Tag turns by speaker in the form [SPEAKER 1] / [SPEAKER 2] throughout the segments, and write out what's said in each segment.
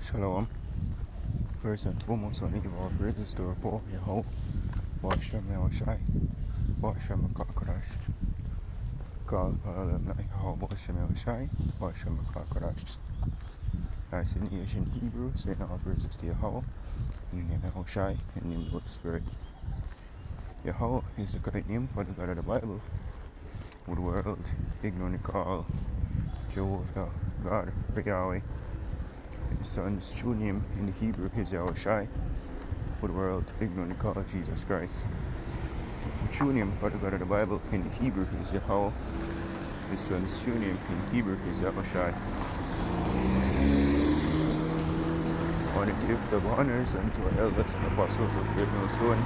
[SPEAKER 1] Shalom. First and foremost, I want to give all praises to our Paul, Yahweh, Washem Yahushai, Washem Kakarash, Kal Palam Yahweh, Washem Yahushai, Washem Kakarash. As in the ancient Hebrew, saying all praises to Yahweh, in the name of Yahushai, in the name of the Holy Spirit. Yahweh is the correct name for the God of the Bible, who the world ignorantly call Jehovah, God, Yahweh. His son's true name in the Hebrew is Yahushai, who the world ignorantly call Jesus Christ. The true name for the God of the Bible in the Hebrew is Yahweh. His son's true name in Hebrew is Yahushai. I want to give double honors unto our elders and apostles of Great Millstone.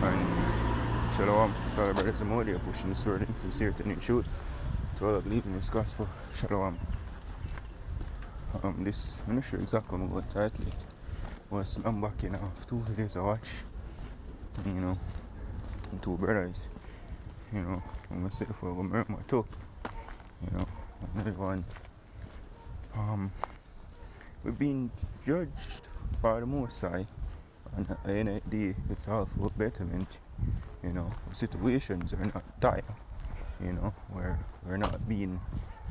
[SPEAKER 1] And Shalom to all our brothers and Modi pushing the sword into the certain and truth. To all that believe in this gospel, Shalom. I'm not sure exactly what I'm going to title it. Was I'm back in 2 videos I watch, two brothers, I'm gonna say for Murmur too, another one. We've been judged by the Most High, and at the end of the day, it's all for betterment. Situations are not dire, where we're not being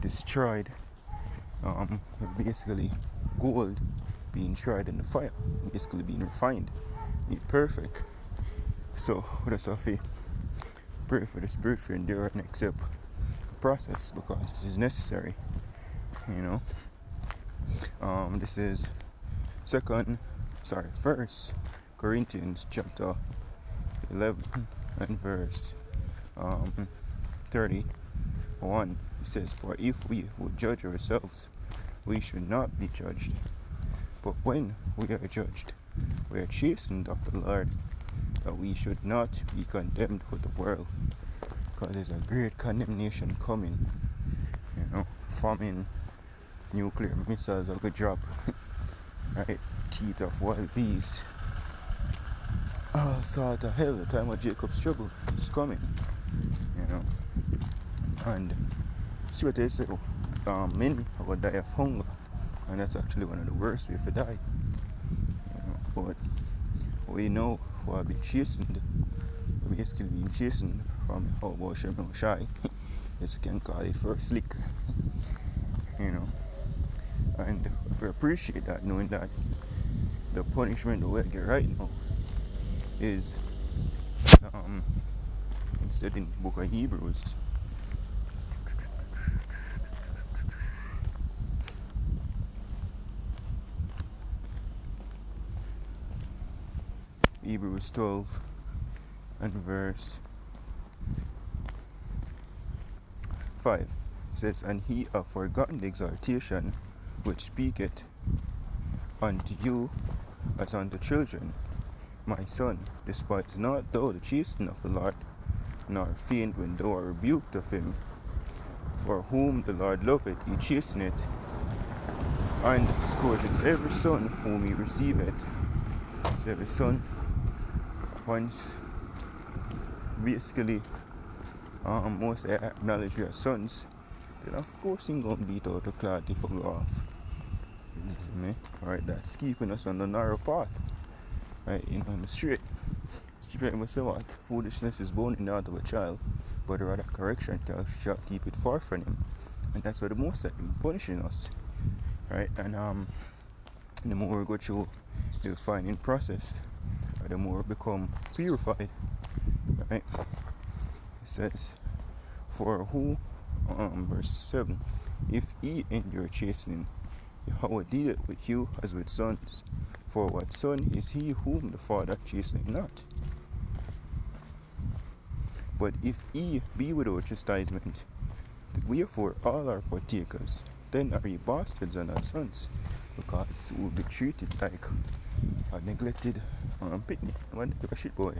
[SPEAKER 1] destroyed. We're basically gold being tried in the fire, basically being refined, made perfect. So we just have to pray for the Spirit to endure and accept the process, because this is necessary. This is First Corinthians chapter 11 and verse 31. It says, "For if we would judge ourselves, we should not be judged. But when we are judged, we are chastened of the Lord, that we should not be condemned with the world." Because there's a great condemnation coming. Famine, nuclear missiles are going to drop, right? Teeth of wild beasts. All sort of hell. The time of Jacob's trouble is coming. And see what they say. Many are going to die of hunger, and that's actually one of the worst ways to die. But we know who have been chastened. We're basically being chastened from Washem Yahushai. As you can call it, first lick. And if we appreciate that, knowing that the punishment that we get right now is said in the book of Hebrews. Hebrews 12 and verse 5 says, "And he hath forgotten the exhortation which speaketh unto you as unto children. My son, despise not thou the chastening of the Lord, nor faint when thou art rebuked of him. For whom the Lord loveth, he chasteneth, and scourgeth every son whom he receiveth." So every son, once basically most acknowledge your sons, then of course he's going to beat out the cloth if we go off. Listen, me? Alright, that's keeping us on the narrow path, right? On the straight. Straight must say what? Foolishness is born in the heart of a child, but rather correction shall keep it far from him. And that's what the Most High is punishing us, right? And the more we go through the refining process, the more we become purified, right? It says, "For who," verse 7, "if ye endure chastening, Yahweh dealeth with you as with sons. For what son is he whom the Father chasteneth not? But if ye be without chastisement, wherefore all are partakers. Then are ye bastards and not sons, because you will be treated like a neglected pitney, one a shit boy,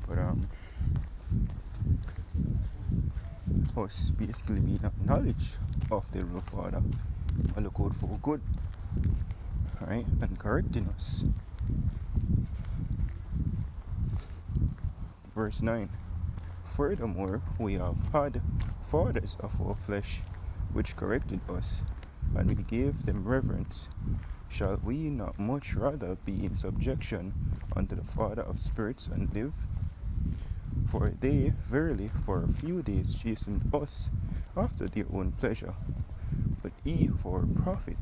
[SPEAKER 1] But us basically being knowledge of the real Father, and look out for good, right, and correcting us. Verse 9. "Furthermore, we have had fathers of our flesh, which corrected us, and we gave them reverence, shall we not much rather be in subjection unto the Father of spirits and live? For they verily for a few days chastened us after their own pleasure, but he for profit,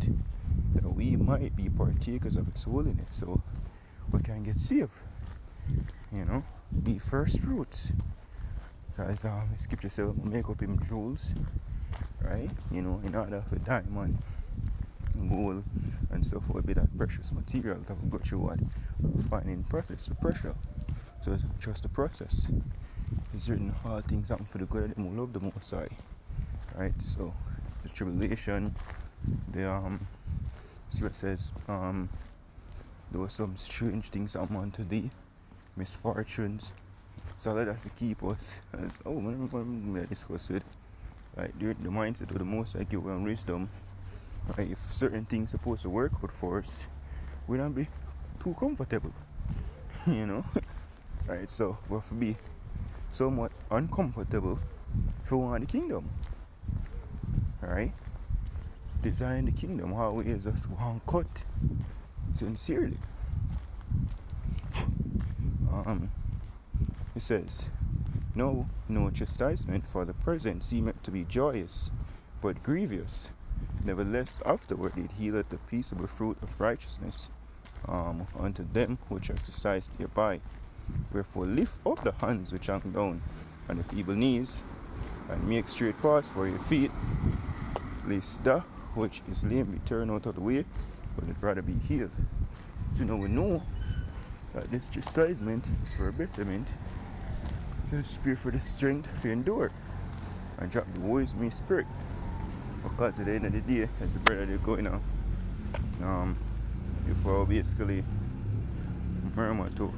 [SPEAKER 1] that we might be partakers of its holiness. So we can get saved, be first fruits. Because the scripture says we make up him jewels, right? In order for diamond, gold, and so forth, be that precious material that we go through what finding process, the pressure. So trust the process. It's written all things happen for the good of them who love the Most High, right? So the tribulation, the see what it says, there were some strange things happen unto thee, misfortunes. So all of that to keep us. I discuss with, right? The mindset of the Most High give and wisdom. Right? If certain things supposed to work out for us, we don't be too comfortable, right? So we have to be somewhat uncomfortable if we want the kingdom, right? Design the kingdom how it is just one cut sincerely. It says, no chastisement for the present seemeth to be joyous, but grievous. Nevertheless, afterward it healeth the peaceable fruit of righteousness unto them which are exercised thereby. Wherefore lift up the hands which hang down, and the feeble knees, and make straight paths for your feet, lest that which is lame be turned out of the way, but it rather be healed. So we know that this chastisement is for a betterment. It's for the strength to endure and drop the woes in my spirit. Because at the end of the day, as the brother they're going on, before basically murmur to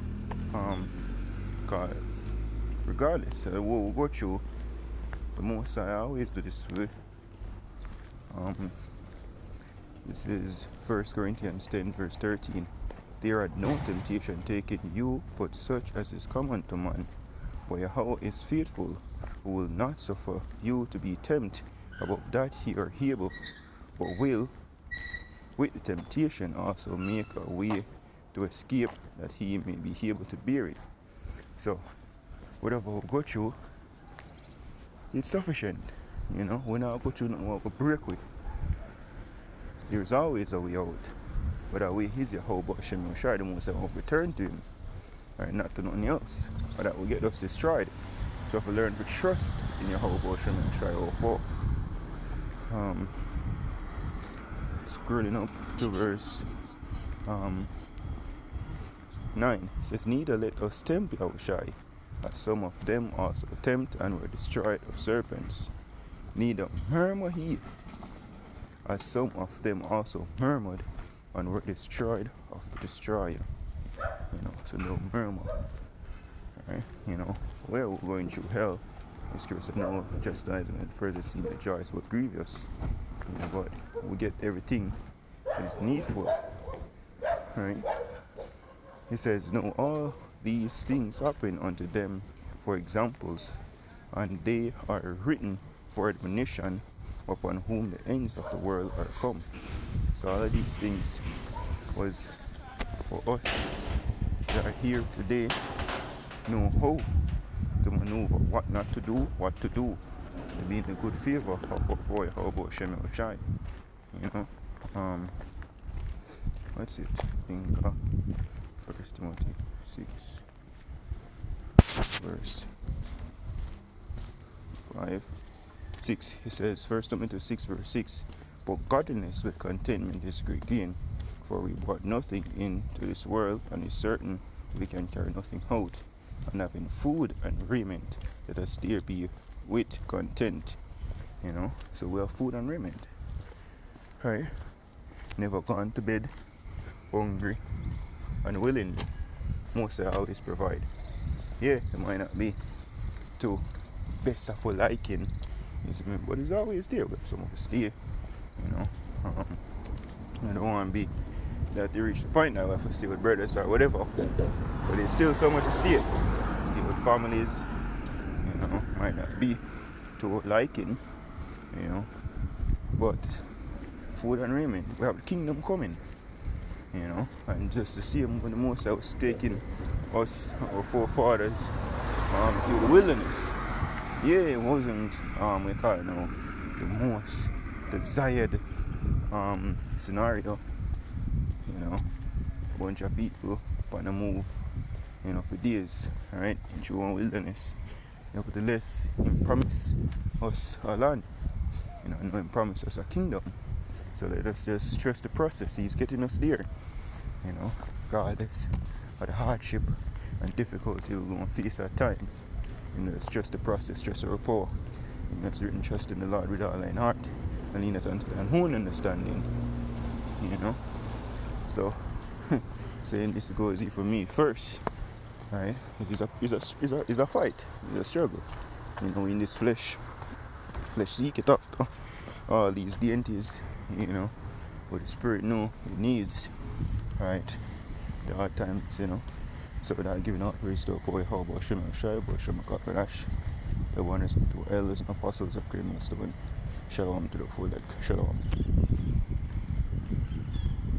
[SPEAKER 1] cause regardless of what we go through, the Most High always do this way. This is 1 Corinthians 10 verse 13. There had no temptation taken you but such as is common to man. But Yahweh is faithful, who will not suffer you to be tempted above that ye are able, but will with the temptation also make a way to escape, that he may be able to bear it. So whatever we go through, it's sufficient. We're not go through nothing we break with. There's always a way out. But that way is Yahweh Shem Yoshai, the Most High, will return to him, right? Not to nothing else, or that will get us destroyed. So if we learn to trust in Yahweh Shem Yoshai, scrolling up to verse 9, it says, neither let us tempt Yahushai, as some of them also tempt and were destroyed of serpents. Neither murmur he, as some of them also murmured and were destroyed of the destroyer. So no murmur, right? Where we're going through hell, the scripture said no chastisement, present seem joyous but grievous. But we get everything that is needful, right? He says, no, all these things happen unto them for examples, and they are written for admonition, upon whom the ends of the world are come. So all of these things was for us that are here today, know how to maneuver, what not to do, what to do, to be in the good favor of our boy, how about Shem Yoshai. What's it? I think 1 Timothy 6 verse 6. He says 1 Timothy 6 verse 6, but godliness with contentment is great gain, for we brought nothing into this world, and it's certain we can carry nothing out. And having food and raiment, let us there be with content. So we have food and raiment, right? Never gone to bed hungry and willingly. Most I always provide. Yeah, it might not be to best of our liking, but it's always there. We have some of us stay, I don't want to be that they reach the point now if we stay with brothers or whatever, but there's still somewhere to stay. Stay with families, might not be to our liking, but food and raiment. We have the kingdom coming. And just the same when the Most was taking us, our forefathers, through the wilderness. Yeah, it wasn't, we call it now, the most desired scenario. A bunch of people on the move, for days, right, through one wilderness. Nevertheless, He promised us a land, and He promised us a kingdom. So let us just trust the process. He's getting us there, regardless of the hardship and difficulty we're going to face at times. It's just the process, just a rapport. It's written, trust in the Lord with all thine heart and lean not unto thine own understanding. So saying this goes for me first, right? It's a fight, it's a struggle. In this flesh seek it after all these dainties, but the spirit know it needs, right? The hard times, So without giving out praise to our how about Shema Shai, about Shema Kakarash, the one is to elders and apostles of Cream Stone. Shalom to the full. Shalom.